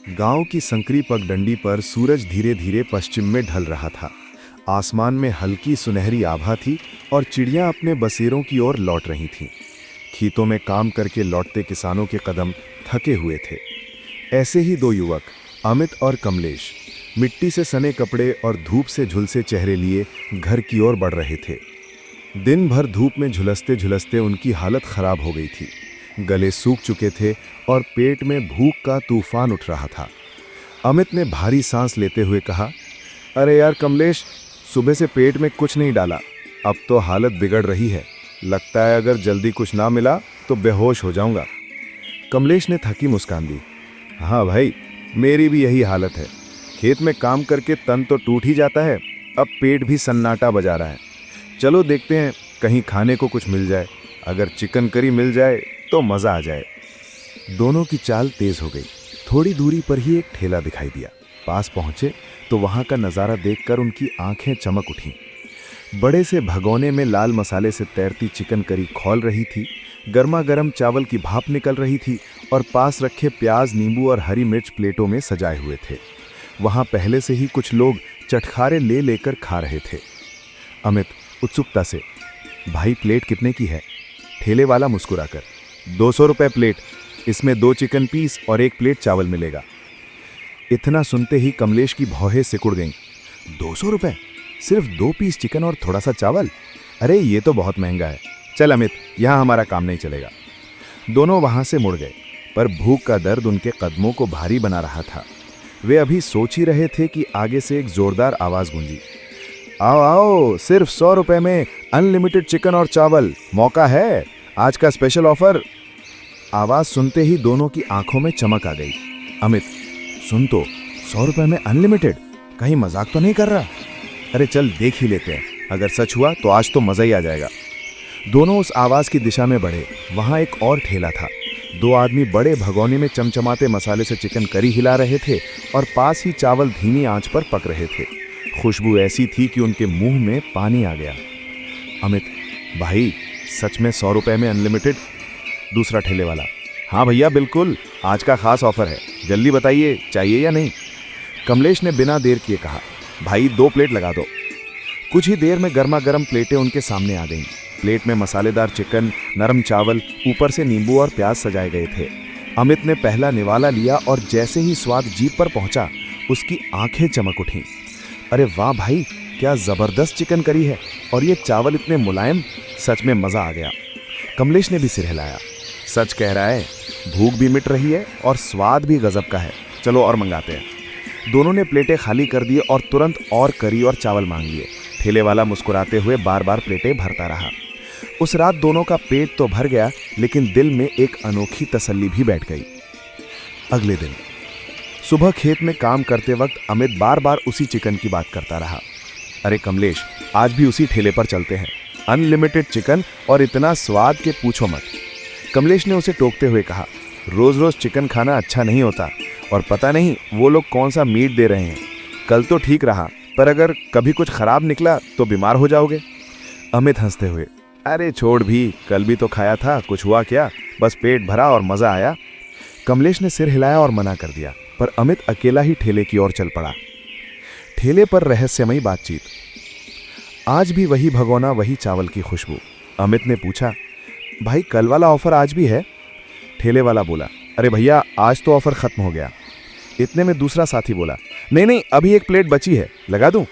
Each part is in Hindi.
गांव की संकरी पगडंडी पर सूरज धीरे धीरे पश्चिम में ढल रहा था। आसमान में हल्की सुनहरी आभा थी और चिड़ियां अपने बसेरों की ओर लौट रही थीं। खेतों में काम करके लौटते किसानों के कदम थके हुए थे। ऐसे ही दो युवक, अमित और कमलेश, मिट्टी से सने कपड़े और धूप से झुलसे चेहरे लिए घर की ओर बढ़ रहे थे। दिन भर धूप में झुलसते झुलसते उनकी हालत खराब हो गई थी। गले सूख चुके थे और पेट में भूख का तूफान उठ रहा था। अमित ने भारी सांस लेते हुए कहा, अरे यार कमलेश, सुबह से पेट में कुछ नहीं डाला, अब तो हालत बिगड़ रही है। लगता है अगर जल्दी कुछ ना मिला तो बेहोश हो जाऊंगा। कमलेश ने थकी मुस्कान दी। हाँ भाई, मेरी भी यही हालत है। खेत में काम करके तन तो टूट ही जाता है, अब पेट भी सन्नाटा बजा रहा है। चलो देखते हैं, कहीं खाने को कुछ मिल जाए। अगर चिकन करी मिल जाए तो मज़ा आ जाए। दोनों की चाल तेज हो गई। थोड़ी दूरी पर ही एक ठेला दिखाई दिया। पास पहुंचे तो वहां का नज़ारा देखकर उनकी आंखें चमक उठीं। बड़े से भगोने में लाल मसाले से तैरती चिकन करी खौल रही थी। गर्मा गर्म चावल की भाप निकल रही थी और पास रखे प्याज, नींबू और हरी मिर्च प्लेटों में सजाए हुए थे। वहां पहले से ही कुछ लोग चटखारे ले लेकर खा रहे थे। अमित उत्सुकता से, भाई प्लेट कितने की है? ठेले वाला मुस्कुराकर, 200 रुपये प्लेट, इसमें 2 चिकन पीस और 1 प्लेट चावल मिलेगा। इतना सुनते ही कमलेश की भौहें सिकुड़ गईं। 200 रुपये? सिर्फ 2 पीस चिकन और थोड़ा सा चावल? अरे ये तो बहुत महंगा है। चल अमित, यहाँ हमारा काम नहीं चलेगा। दोनों वहां से मुड़ गए, पर भूख का दर्द उनके कदमों को भारी बना रहा था। वे अभी सोच ही रहे थे कि आगे से एक जोरदार आवाज गूंजी, आओ आओ, सिर्फ 100 रुपये में अनलिमिटेड चिकन और चावल, मौका है, आज का स्पेशल ऑफर। आवाज सुनते ही दोनों की आंखों में चमक आ गई। अमित, सुन तो, 100 रुपये में अनलिमिटेड, कहीं मजाक तो नहीं कर रहा? अरे चल देख ही लेते हैं, अगर सच हुआ तो आज तो मजा ही आ जाएगा। दोनों उस आवाज की दिशा में बढ़े। वहां एक और ठेला था। 2 आदमी बड़े भगोने में चमचमाते मसाले से चिकन करी हिला रहे थे और पास ही चावल धीमी आंच पर पक रहे थे। खुशबू ऐसी थी कि उनके मुंह में पानी आ गया। अमित, भाई सच में 100 रुपये में अनलिमिटेड? दूसरा ठेले वाला, हाँ भैया बिल्कुल, आज का खास ऑफर है, जल्दी बताइए चाहिए या नहीं? कमलेश ने बिना देर किए कहा, भाई 2 प्लेट लगा दो। कुछ ही देर में गर्मा गर्म प्लेटें उनके सामने आ गईं। प्लेट में मसालेदार चिकन, नरम चावल, ऊपर से नींबू और प्याज सजाए गए थे। अमित ने पहला निवाला लिया और जैसे ही स्वाद जीभ पर पहुंचा, उसकी आंखें चमक उठीं। अरे वाह भाई, क्या जबरदस्त चिकन करी है, और ये चावल इतने मुलायम, सच में मजा आ गया। कमलेश ने भी सिर हिलाया, सच कह रहा है, भूख भी मिट रही है और स्वाद भी गजब का है, चलो और मंगाते हैं। दोनों ने प्लेटें खाली कर दी और तुरंत और करी और चावल मांग लिए। ठेले वाला मुस्कुराते हुए बार बार प्लेटें भरता रहा। उस रात दोनों का पेट तो भर गया, लेकिन दिल में एक अनोखी तसल्ली भी बैठ गई। अगले दिन सुबह खेत में काम करते वक्त अमित बार बार उसी चिकन की बात करता रहा। अरे कमलेश, आज भी उसी ठेले पर चलते हैं, अनलिमिटेड चिकन और इतना स्वाद के पूछो मत। कमलेश ने उसे टोकते हुए कहा, रोज रोज चिकन खाना अच्छा नहीं होता, और पता नहीं वो लोग कौन सा मीट दे रहे हैं। कल तो ठीक रहा, पर अगर कभी कुछ खराब निकला तो बीमार हो जाओगे। अमित हंसते हुए, अरे छोड़ भी, कल भी तो खाया था, कुछ हुआ क्या, बस पेट भरा और मजा आया। कमलेश ने सिर हिलाया और मना कर दिया, पर अमित अकेला ही ठेले की ओर चल पड़ा। ठेले पर रहस्यमयी बातचीत। आज भी वही भगोना, वही चावल की खुशबू। अमित ने पूछा, भाई कल वाला ऑफर आज भी है? ठेले वाला बोला, अरे भैया आज तो ऑफर खत्म हो गया। इतने में दूसरा साथी बोला, नहीं नहीं, अभी 1 प्लेट बची है, लगा दूं?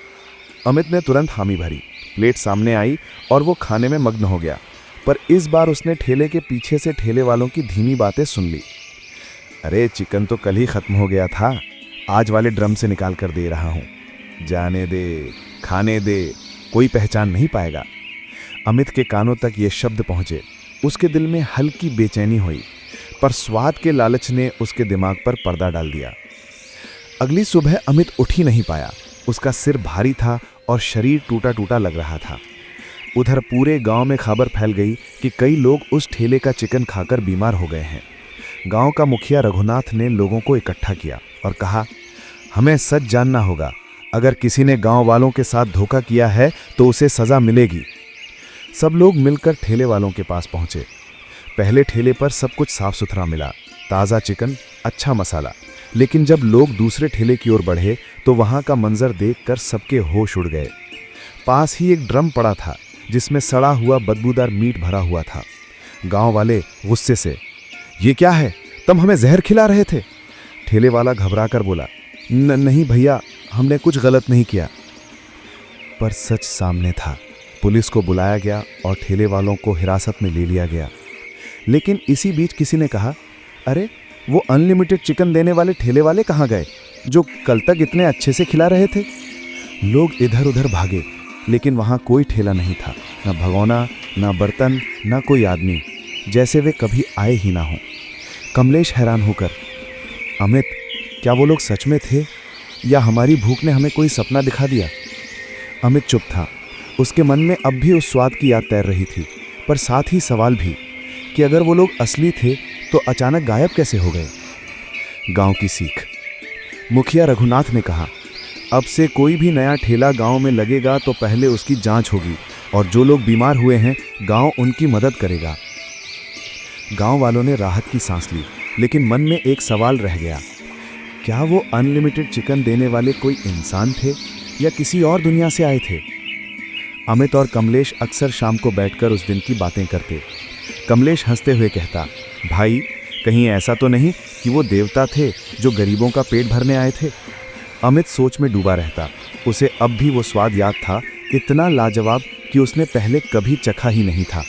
अमित ने तुरंत हामी भरी। प्लेट सामने आई और वो खाने में मग्न हो गया, पर इस बार उसने ठेले के पीछे से ठेले वालों की धीमी बातें सुन ली। अरे चिकन तो कल ही खत्म हो गया था, आज वाले ड्रम से निकाल कर दे रहा हूँ, जाने दे, खाने दे, कोई पहचान नहीं पाएगा। अमित के कानों तक ये शब्द पहुंचे। उसके दिल में हल्की बेचैनी हुई, पर स्वाद के लालच ने उसके दिमाग पर पर्दा डाल दिया। अगली सुबह अमित उठ ही नहीं पाया। उसका सिर भारी था और शरीर टूटा टूटा लग रहा था। उधर पूरे गांव में खबर फैल गई कि कई लोग उस ठेले का चिकन खाकर बीमार हो गए हैं। गांव का मुखिया रघुनाथ ने लोगों को इकट्ठा किया और कहा, हमें सच जानना होगा, अगर किसी ने गांव वालों के साथ धोखा किया है तो उसे सजा मिलेगी। सब लोग मिलकर ठेले वालों के पास पहुंचे। पहले ठेले पर सब कुछ साफ सुथरा मिला, ताज़ा चिकन, अच्छा मसाला, लेकिन जब लोग दूसरे ठेले की ओर बढ़े तो वहां का मंजर देखकर सबके होश उड़ गए। पास ही एक ड्रम पड़ा था जिसमें सड़ा हुआ बदबूदार मीट भरा हुआ था। गांव वाले गुस्से से, ये क्या है, तुम हमें जहर खिला रहे थे? ठेले वाला घबरा कर बोला, नहीं भैया, हमने कुछ गलत नहीं किया। पर सच सामने था। पुलिस को बुलाया गया और ठेले वालों को हिरासत में ले लिया गया। लेकिन इसी बीच किसी ने कहा, अरे वो अनलिमिटेड चिकन देने वाले ठेले वाले कहाँ गए जो कल तक इतने अच्छे से खिला रहे थे? लोग इधर उधर भागे, लेकिन वहाँ कोई ठेला नहीं था, ना भगोना, ना बर्तन, ना कोई आदमी, जैसे वे कभी आए ही ना हों। कमलेश हैरान होकर, अमित, क्या वो लोग सच में थे या हमारी भूख ने हमें कोई सपना दिखा दिया? अमित चुप था। उसके मन में अब भी उस स्वाद की याद तैर रही थी, पर साथ ही सवाल भी कि अगर वो लोग असली थे तो अचानक गायब कैसे हो गए? गांव की सीख। मुखिया रघुनाथ ने कहा, अब से कोई भी नया ठेला गांव में लगेगा तो पहले उसकी जांच होगी और जो लोग बीमार हुए हैं गांव उनकी मदद करेगा। गांव वालों ने राहत की सांस ली, लेकिन मन में एक सवाल रह गया, क्या वो अनलिमिटेड चिकन देने वाले कोई इंसान थे या किसी और दुनिया से आए थे? अमित और कमलेश अक्सर शाम को बैठकर उस दिन की बातें करते। कमलेश हंसते हुए कहता, भाई, कहीं ऐसा तो नहीं कि वो देवता थे जो गरीबों का पेट भरने आए थे? अमित सोच में डूबा रहता। उसे अब भी वो स्वाद याद था, इतना लाजवाब कि उसने पहले कभी चखा ही नहीं था।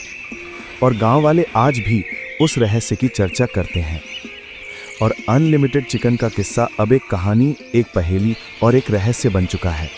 और गांव वाले आज भी उस रहस्य की चर्चा करते हैं। और अनलिमिटेड चिकन का किस्सा अब एक कहानी, एक पहेली और एक रहस्य बन चुका है।